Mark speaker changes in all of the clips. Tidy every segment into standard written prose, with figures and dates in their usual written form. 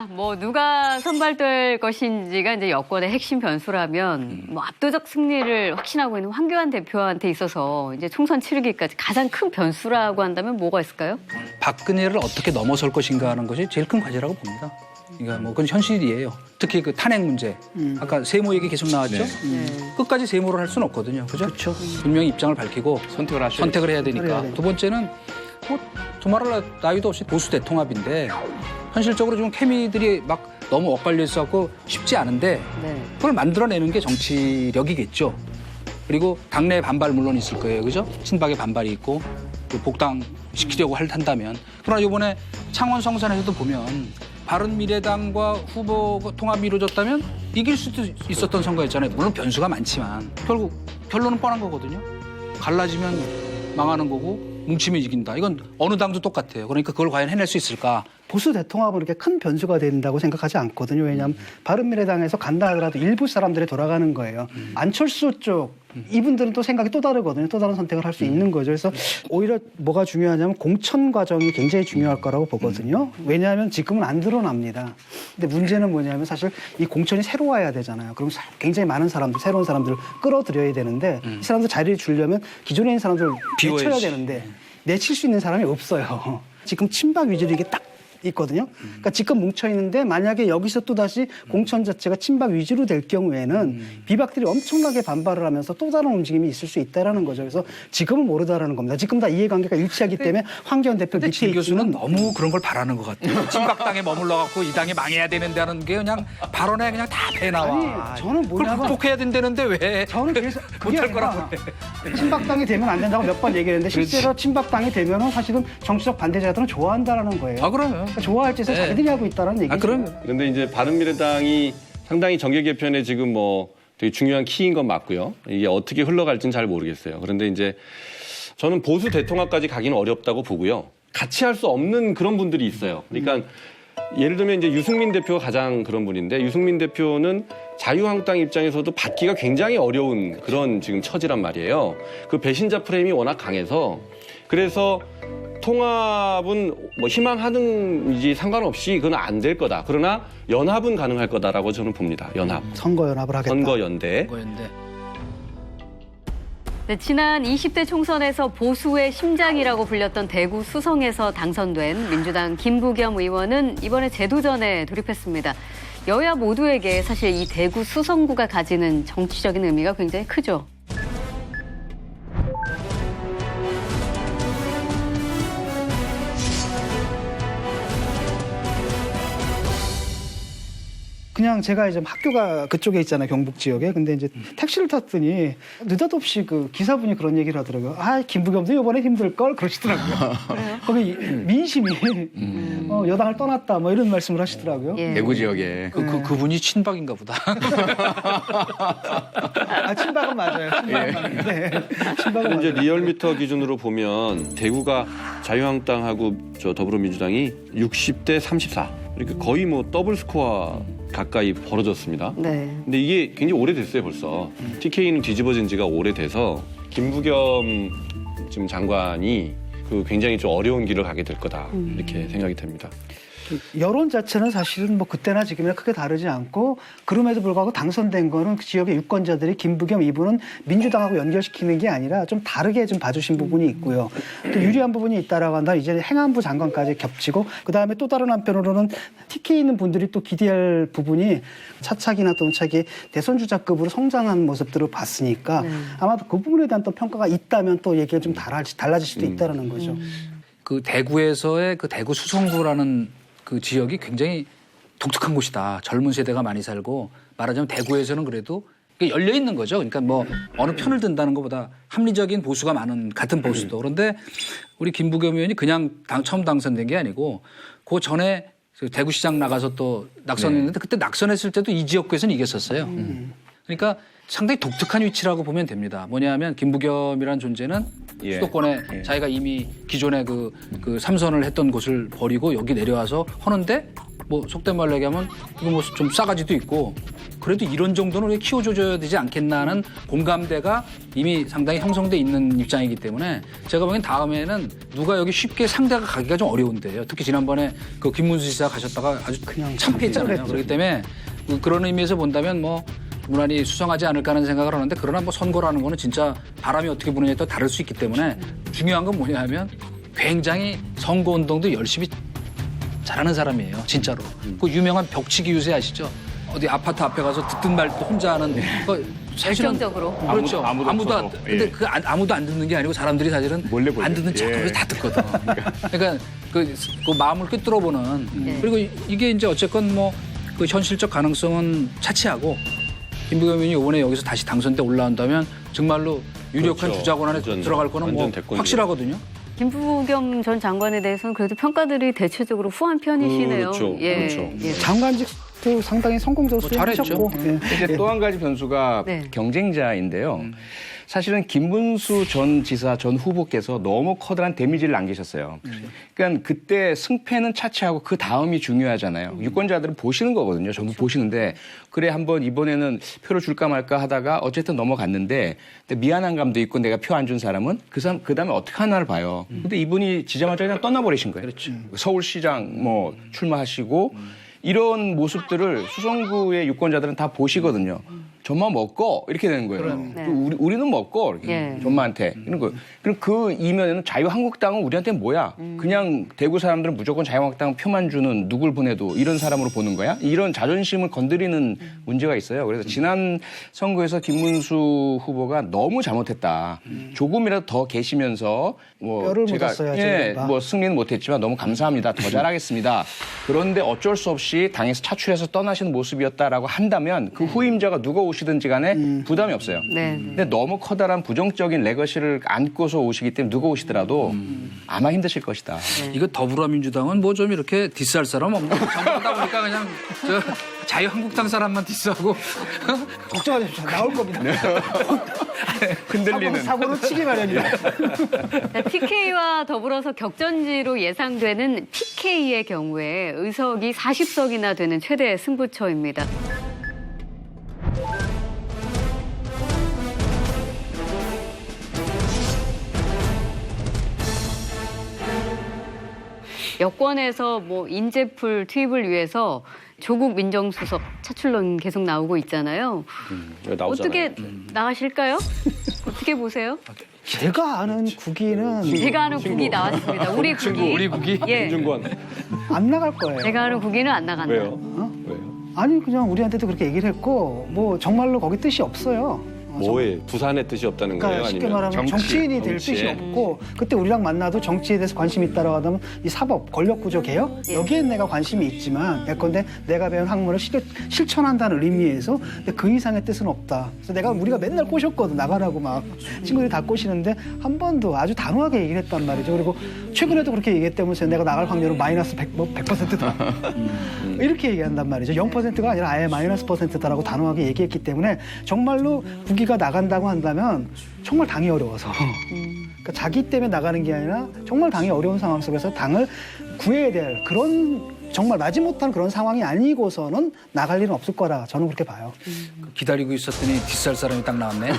Speaker 1: 뭐 누가 선발될 것인지가 이제 여권의 핵심 변수라면 뭐 압도적 승리를 확신하고 있는 황교안 대표한테 있어서 이제 총선 치르기까지 가장 큰 변수라고 한다면 뭐가 있을까요?
Speaker 2: 박근혜를 어떻게 넘어설 것인가 하는 것이 제일 큰 과제라고 봅니다. 그러니까 뭐 그건 현실이에요. 특히 그 탄핵 문제. 아까 세모 얘기 계속 나왔죠. 끝까지 세모를 할 수는 없거든요. 그죠? 분명히 입장을 밝히고 선택을 해야 되니까. 두 번째는 뭐 두말할 나위도 없이 보수 대통합인데 현실적으로 좀 케미들이 막 너무 엇갈려 있어갖고 쉽지 않은데 그걸 만들어내는 게 정치력이겠죠. 그리고 당내 반발 물론 있을 거예요. 그죠? 친박의 반발이 있고 또 복당시키려고 한다면. 그러나 이번에 창원 성산에서도 보면 바른미래당과 후보 통합이 이루어졌다면 이길 수도 있었던 선거였잖아요. 물론 변수가 많지만 결국 결론은 뻔한 거거든요. 갈라지면 망하는 거고 뭉치면 이긴다. 이건 어느 당도 똑같아요. 그러니까 그걸 과연 해낼 수 있을까?
Speaker 3: 보수 대통합은 그렇게 큰 변수가 된다고 생각하지 않거든요. 왜냐하면 바른미래당에서 간다 하더라도 일부 사람들이 돌아가는 거예요. 안철수 쪽 이분들은 또 생각이 또 다르거든요. 또 다른 선택을 할 수 있는 거죠. 그래서 오히려 뭐가 중요하냐면 공천 과정이 굉장히 중요할 거라고 보거든요. 왜냐하면 지금은 안 드러납니다. 근데 문제는 뭐냐면 사실 이 공천이 새로 와야 되잖아요. 그럼 굉장히 많은 사람들, 새로운 사람들을 끌어들여야 되는데 이 사람들 자리를 주려면 기존에 있는 사람들을 내쳐야 되는데 내칠 수 있는 사람이 없어요. 지금 친박 위주로 이게 딱 있거든요. 그러니까 지금 뭉쳐 있는데 만약에 여기서 또 다시 공천 자체가 친박 위주로 될 경우에는 비박들이 엄청나게 반발을 하면서 또 다른 움직임이 있을 수 있다라는 거죠. 그래서 지금은 모르다라는 겁니다. 지금 다 이해관계가 일치하기 때문에 황교안 대표 밑에
Speaker 2: 진 교수는 너무 그런 걸 바라는 것 같아요. 친박당에 머물러갖고 이 당이 망해야 되는데 하는 게 그냥 발언에 그냥 다 배나와.
Speaker 3: 아니, 저는
Speaker 2: 그걸
Speaker 3: 뭐냐면
Speaker 2: 극복해야 된다는데 왜
Speaker 3: 저는 그래서 그게
Speaker 2: 못할 거라고
Speaker 3: 아니라 친박당이 되면 안 된다고 몇 번 얘기했는데 실제로 친박당이 되면은 사실은 정치적 반대자들은 좋아한다라는 거예요.
Speaker 2: 아 그러면
Speaker 3: 그러니까 좋아할 짓을 자기들이 하고 있다는 얘기죠.
Speaker 2: 아 그러면
Speaker 4: 그런데 이제 바른미래당이 상당히 정계 개편에 지금 뭐 되게 중요한 키인 건 맞고요. 이게 어떻게 흘러갈지는 잘 모르겠어요. 그런데 이제 저는 보수 대통합까지 가기는 어렵다고 보고요. 같이 할 수 없는 그런 분들이 있어요. 그러니까 예를 들면 이제 유승민 대표가 가장 그런 분인데 유승민 대표는 자유한국당 입장에서도 받기가 굉장히 어려운 그런 지금 처지란 말이에요. 그 배신자 프레임이 워낙 강해서 그래서 통합은 뭐 희망하는지 상관없이 그건 안 될 거다. 그러나 연합은 가능할 거다라고 저는 봅니다. 연합.
Speaker 3: 선거연합을 하겠다.
Speaker 4: 선거연대.
Speaker 1: 네, 지난 20대 총선에서 보수의 심장이라고 불렸던 대구 수성에서 당선된 민주당 김부겸 의원은 이번에 재도전에 돌입했습니다. 여야 모두에게 사실 이 대구 수성구가 가지는 정치적인 의미가 굉장히 크죠.
Speaker 3: 그냥 제가 이제 학교가 그쪽에 있잖아요, 경북 지역에. 근데 이제 택시를 탔더니 느닷없이 그 기사분이 그런 얘기를 하더라고요. 아, 김부겸도 이번에 힘들걸? 그러시더라고요. 거기 민심이 여당을 떠났다 뭐 이런 말씀을 하시더라고요.
Speaker 1: 예.
Speaker 5: 대구 지역에
Speaker 2: 그분이 친박인가 보다.
Speaker 3: 아, 친박은 맞아요. 친박은 네. 친박은
Speaker 4: 이제
Speaker 3: 맞아요.
Speaker 4: 리얼미터 기준으로 보면 대구가 자유한국당하고 저 더불어민주당이 60대 34. 그러니까 거의 뭐 더블 스코어 가까이 벌어졌습니다.
Speaker 1: 네.
Speaker 4: 근데 이게 굉장히 오래됐어요, 벌써. TK는 뒤집어진 지가 오래돼서 김부겸 지금 장관이 그 굉장히 좀 어려운 길을 가게 될 거다. 이렇게 생각이 됩니다.
Speaker 3: 여론 자체는 사실은 뭐 그때나 지금이나 크게 다르지 않고 그럼에도 불구하고 당선된 거는 그 지역의 유권자들이 김부겸 이분은 민주당하고 연결시키는 게 아니라 좀 다르게 좀 봐주신 부분이 있고요. 또 유리한 부분이 있다라고 한다면 이제 행안부 장관까지 겹치고 그다음에 또 다른 한편으로는 TK에 있는 분들이 또 기대할 부분이 차차기나 또는 차기 대선 주자급으로 성장한 모습들을 봤으니까 아마도 그 부분에 대한 또 평가가 있다면 또 얘기가 좀 달라질 수도 있다라는 거죠.
Speaker 2: 그 대구에서의 그 대구 수성구라는 그 지역이 굉장히 독특한 곳이다. 젊은 세대가 많이 살고 말하자면 대구에서는 그래도 열려 있는 거죠. 그러니까 뭐 어느 편을 든다는 것보다 합리적인 보수가 많은 같은 보수도. 그런데 우리 김부겸 의원이 그냥 처음 당선된 게 아니고 그 전에 대구시장 나가서 또 낙선했는데 그때 낙선했을 때도 이 지역구에서는 이겼었어요. 그러니까 상당히 독특한 위치라고 보면 됩니다. 뭐냐면 김부겸이라는 존재는
Speaker 5: 예.
Speaker 2: 수도권에
Speaker 5: 예.
Speaker 2: 자기가 이미 기존에 그 삼선을 했던 곳을 버리고 여기 내려와서 하는데 뭐 속된 말로 얘기하면 이거 뭐 좀 싸가지도 있고 그래도 이런 정도는 왜 키워줘야 되지 않겠나는 공감대가 이미 상당히 형성돼 있는 입장이기 때문에 제가 보기엔 다음에는 누가 여기 쉽게 상대가 가기가 좀 어려운데요. 특히 지난번에 그 김문수 지사 가셨다가 아주 그냥 참패했잖아요. 그렇기 때문에 그런 의미에서 본다면 뭐 무난히 수성하지 않을까 하는 생각을 하는데 그러나 뭐 선거라는 거는 진짜 바람이 어떻게 부느냐에 따라 다를 수 있기 때문에 중요한 건 뭐냐 하면 굉장히 선거운동도 열심히 잘하는 사람이에요. 진짜로. 그 유명한 벽치기 유세 아시죠? 어디 아파트 앞에 가서 듣든 말든 혼자 하는 그 사실은
Speaker 1: 결정적으로.
Speaker 2: 그렇죠.
Speaker 5: 아무도
Speaker 2: 안,
Speaker 5: 없어서.
Speaker 2: 근데
Speaker 5: 예.
Speaker 2: 아무도 안 듣는 게 아니고 사람들이 사실은
Speaker 5: 몰래 보죠.
Speaker 2: 안 듣는 척하면서
Speaker 5: 예.
Speaker 2: 다 듣거든. 그러니까 그 마음을 꿰뚫어 보는
Speaker 1: 네.
Speaker 2: 그리고 이게 이제 어쨌건 뭐 그 현실적 가능성은 차치하고 김부겸 의원이 이번에 여기서 다시 당선돼 올라온다면 정말로 유력한
Speaker 4: 그렇죠.
Speaker 2: 주자권 안에
Speaker 4: 완전,
Speaker 2: 들어갈 거는 뭐
Speaker 4: 완전 대권이죠.
Speaker 2: 확실하거든요.
Speaker 1: 김부겸 전 장관에 대해서는 그래도 평가들이 대체적으로 후한 편이시네요.
Speaker 4: 그렇죠.
Speaker 1: 예.
Speaker 4: 그렇죠.
Speaker 1: 예.
Speaker 3: 장관직도 상당히 성공적으로
Speaker 2: 잘했죠.
Speaker 3: 수행하셨고
Speaker 5: 이제 또 한 가지 변수가
Speaker 1: 네.
Speaker 5: 경쟁자인데요. 사실은 김문수 전 지사 전 후보께서 너무 커다란 데미지를 남기셨어요. 그러니까 그때 승패는 차치하고 그 다음이 중요하잖아요. 유권자들은 보시는 거거든요. 전부 보시는데 그래 한번 이번에는 표를 줄까 말까 하다가 어쨌든 넘어갔는데 근데 미안한 감도 있고 내가 표 안 준 사람은 그 다음에 어떻게 하나를 봐요. 근데 이분이 지자마자 그냥 떠나버리신 거예요. 서울시장 뭐 출마하시고 이런 모습들을 수성구의 유권자들은 다 보시거든요. 전마 먹고 이렇게 되는 거예요.
Speaker 1: 네.
Speaker 5: 또 우리는 먹고 이렇게
Speaker 1: 예.
Speaker 5: 전마한테 이런 거. 그럼 그 이면에는 자유한국당은 우리한테 뭐야? 그냥 대구 사람들은 무조건 자유한국당 표만 주는 누굴 보내도 이런 사람으로 보는 거야? 이런 자존심을 건드리는 문제가 있어요. 그래서 지난 선거에서 김문수 후보가 너무 잘못했다. 조금이라도 더 계시면서 뭐
Speaker 3: 뼈를
Speaker 5: 제가
Speaker 3: 묻었어야지,
Speaker 5: 예,
Speaker 3: 내가.
Speaker 5: 뭐 승리는 못했지만 너무 감사합니다. 더 잘하겠습니다. 그런데 어쩔 수 없이 당에서 차출해서 떠나시는 모습이었다라고 한다면 그 후임자가 누가 오시든지 간에 부담이 없어요.
Speaker 1: 네.
Speaker 5: 근데 너무 커다란 부정적인 레거시를 안고서 오시기 때문에 누가 오시더라도 아마 힘드실 것이다.
Speaker 2: 이거 더불어민주당은 뭐 좀 이렇게 디스할 사람 없나? 정부다 보니까 그냥 저 자유한국당 사람만 디스하고
Speaker 3: 걱정하지 마십시오. 나올 겁니다.
Speaker 5: 흔들리는.
Speaker 3: 사고로 치기 마련이다.
Speaker 1: 자, TK와 더불어서 격전지로 예상되는 PK의 경우에 의석이 40석이나 되는 최대 승부처입니다. 여권에서 뭐 인재풀 투입을 위해서 조국 민정수석 차출론 계속 나오고 있잖아요.
Speaker 4: 나오잖아요.
Speaker 1: 어떻게 나가실까요? 어떻게 보세요?
Speaker 3: 제가 아는 국기는
Speaker 1: 제가 아는 국이 나왔습니다. 우리 국이.
Speaker 2: 우리 국이?
Speaker 1: 예.
Speaker 4: 김준권
Speaker 3: 안 나갈 거예요.
Speaker 1: 제가 아는 국기는 안 나간다.
Speaker 4: 왜요?
Speaker 3: 어?
Speaker 4: 왜요?
Speaker 3: 아니 그냥 우리한테도 그렇게 얘기를 했고 뭐 정말로 거기 뜻이 없어요.
Speaker 4: 뭐에 부산의 뜻이 없다는 거예요?
Speaker 3: 그러니까 쉽게
Speaker 4: 아니면
Speaker 3: 말하면 정치인이 될 뜻이
Speaker 4: 정치에?
Speaker 3: 없고 그때 우리랑 만나도 정치에 대해서 관심이 있다라고 하다면 이 사법, 권력구조 개혁
Speaker 1: 예.
Speaker 3: 여기엔 내가 관심이 있지만 예컨대 내가 배운 학문을 실천한다는 의미에서 근데 그 이상의 뜻은 없다. 그래서 우리가 맨날 꼬셨거든 나가라고 막 친구들이 다 꼬시는데 한 번도 아주 단호하게 얘기를 했단 말이죠. 그리고 최근에도 그렇게 얘기했다면서 내가 나갈 확률은 마이너스 100%다. 이렇게 얘기한단 말이죠. 0%가 아니라 아예 마이너스 %다라고 단호하게 얘기했기 때문에 정말로 국기가 나간다고 한다면 정말 당이 어려워서 그러니까 자기 때문에 나가는 게 아니라 정말 당이 어려운 상황 속에서 당을 구해야 될 그런 정말 마지못한 그런 상황이 아니고서는 나갈 일은 없을 거라 저는 그렇게 봐요.
Speaker 2: 기다리고 있었더니 디스할 사람이 딱 나왔네.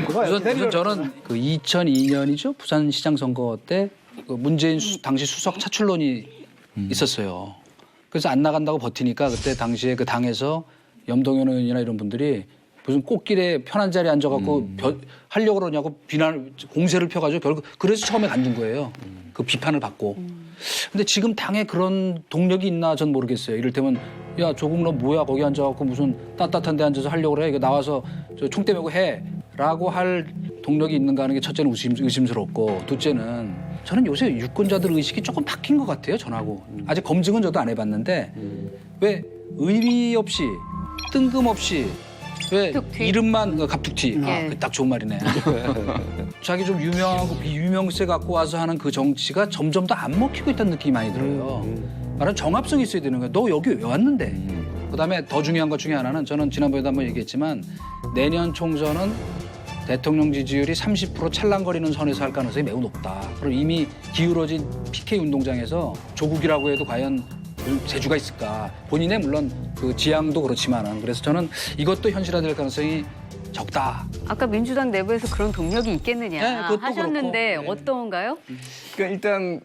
Speaker 2: 우선 저는 그 2002년이죠 부산시장 선거 때 그 문재인 당시 수석 차출론이 있었어요. 그래서 안 나간다고 버티니까 그때 당시에 그 당에서 염동연 의원이나 이런 분들이 무슨 꽃길에 편한 자리에 앉아갖고 하려고 그러냐고 공세를 펴가지고 결국 그래서 처음에 간둔 거예요. 그 비판을 받고. 근데 지금 당에 그런 동력이 있나 전 모르겠어요. 이를테면 야 조국 너 뭐야 거기 앉아갖고 무슨 따뜻한 데 앉아서 하려고 그래. 이거 나와서 저 총대 메고 해. 라고 할 동력이 있는가 하는 게 첫째는 의심스럽고 둘째는 저는 요새 유권자들 의식이 조금 바뀐 것 같아요. 전하고. 아직 검증은 저도 안 해봤는데 왜 의미 없이 뜬금없이 왜
Speaker 1: 갑툭튀.
Speaker 2: 이름만 갑툭튀.
Speaker 1: 예.
Speaker 2: 딱 좋은 말이네. 자기 좀 유명하고 비유명세 갖고 와서 하는 그 정치가 점점 더 안 먹히고 있다는 느낌이 많이 들어요. 말하는 정합성이 있어야 되는 거야. 너 여기 왜 왔는데? 그다음에 더 중요한 것 중에 하나는 저는 지난번에도 한번 얘기했지만 내년 총선은 대통령 지지율이 30% 찰랑거리는 선에서 할 가능성이 매우 높다. 그리고 이미 기울어진 PK 운동장에서 조국이라고 해도 과연 재주가 있을까? 본인의 물론 그 지향도 그렇지만은 그래서 저는 이것도 현실화될 가능성이 적다.
Speaker 1: 아까 민주당 내부에서 그런 동력이 있겠느냐
Speaker 2: 네, 그것도
Speaker 1: 하셨는데
Speaker 2: 그렇고. 네.
Speaker 1: 어떤가요?
Speaker 5: 그러니까 일단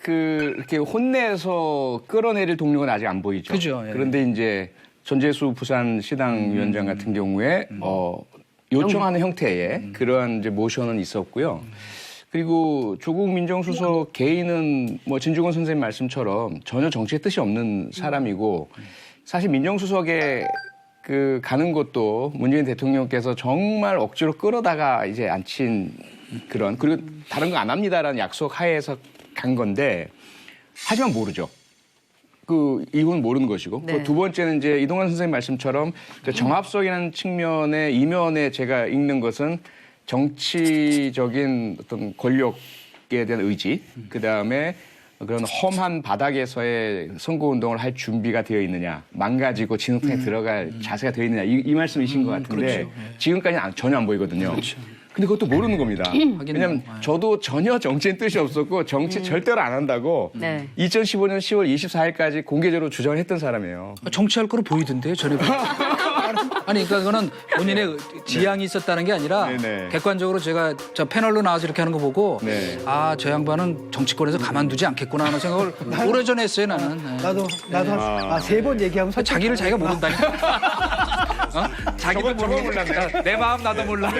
Speaker 5: 이렇게 혼내서 끌어내릴 동력은 아직 안 보이죠.
Speaker 2: 그죠, 예.
Speaker 5: 그런데 이제 전재수 부산시당위원장 같은 경우에 요청하는 형태의 그러한 이제 모션은 있었고요. 그리고 조국 민정수석 개인은 뭐 진중권 선생님 말씀처럼 전혀 정치의 뜻이 없는 사람이고 사실 민정수석에 가는 것도 문재인 대통령께서 정말 억지로 끌어다가 이제 앉힌 그런 그리고 다른 거 안 합니다라는 약속 하에서 간 건데 하지만 모르죠. 이건 모르는 것이고
Speaker 1: 네.
Speaker 5: 두 번째는 이제 이동관 선생님 말씀처럼 정합성이라는 측면의 이면에 제가 읽는 것은 정치적인 어떤 권력에 대한 의지, 그 다음에 그런 험한 바닥에서의 선거운동을 할 준비가 되어 있느냐, 망가지고 진흙탕에 들어갈 자세가 되어 있느냐, 이 말씀이신 것 같은데
Speaker 2: 그렇죠.
Speaker 5: 지금까지는 전혀 안 보이거든요.
Speaker 2: 그렇죠.
Speaker 5: 근데 그것도 모르는 겁니다. 왜냐하면 저도 전혀 정치인 뜻이 없었고 정치 절대로 안 한다고
Speaker 1: 네.
Speaker 5: 2015년 10월 24일까지 공개적으로 주장을 했던 사람이에요.
Speaker 2: 정치할 거로 보이던데요, 전에. 아니, 그러니까 그거는 본인의 지향이 있었다는 게 아니라
Speaker 5: 네네.
Speaker 2: 객관적으로 제가 저 패널로 나와서 이렇게 하는 거 보고
Speaker 5: 네.
Speaker 2: 아, 저 양반은 정치권에서 가만두지 않겠구나 하는 생각을 오래전에 했어요, 나는. 네.
Speaker 3: 나도 3번 얘기하면 설득
Speaker 2: 자기를 자기가 모른다니까. 어? 자기도 모르고 몰랐네. 내 마음 나도 몰라.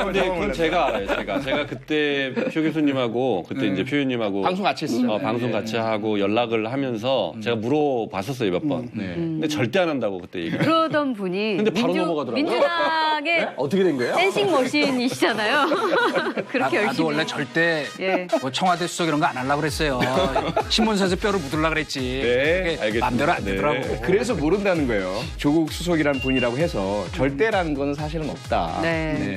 Speaker 4: 근데 그건 제가 알아요. 제가 그때 표 교수님하고 그때 이제 표 의원님하고
Speaker 5: 방송 같이 했어요.
Speaker 4: 방송 같이 하고 연락을 하면서 제가 물어봤었어요 몇 번. 근데 절대 안 한다고 그때 얘기.
Speaker 1: 그러던 분이
Speaker 4: 근데 바로 넘어가더라고요.
Speaker 1: 민주당의
Speaker 4: 어떻게 된 거예요?
Speaker 1: 댄싱 머신이시잖아요. 그렇게 열심히.
Speaker 2: 나도 원래 절대
Speaker 1: 예.
Speaker 2: 뭐 청와대 수석 이런 거 안 하려고 그랬어요. 신문사에서 뼈를 묻으려고 그랬지.
Speaker 4: 네,
Speaker 2: 그게
Speaker 4: 알겠습니다.
Speaker 2: 마음대로 안
Speaker 4: 네.
Speaker 2: 되더라고.
Speaker 5: 그래서 모른다는 거예요. 조국 수석이라는 분이라고 해서 절대라는 건 사실은 없다.
Speaker 1: 네.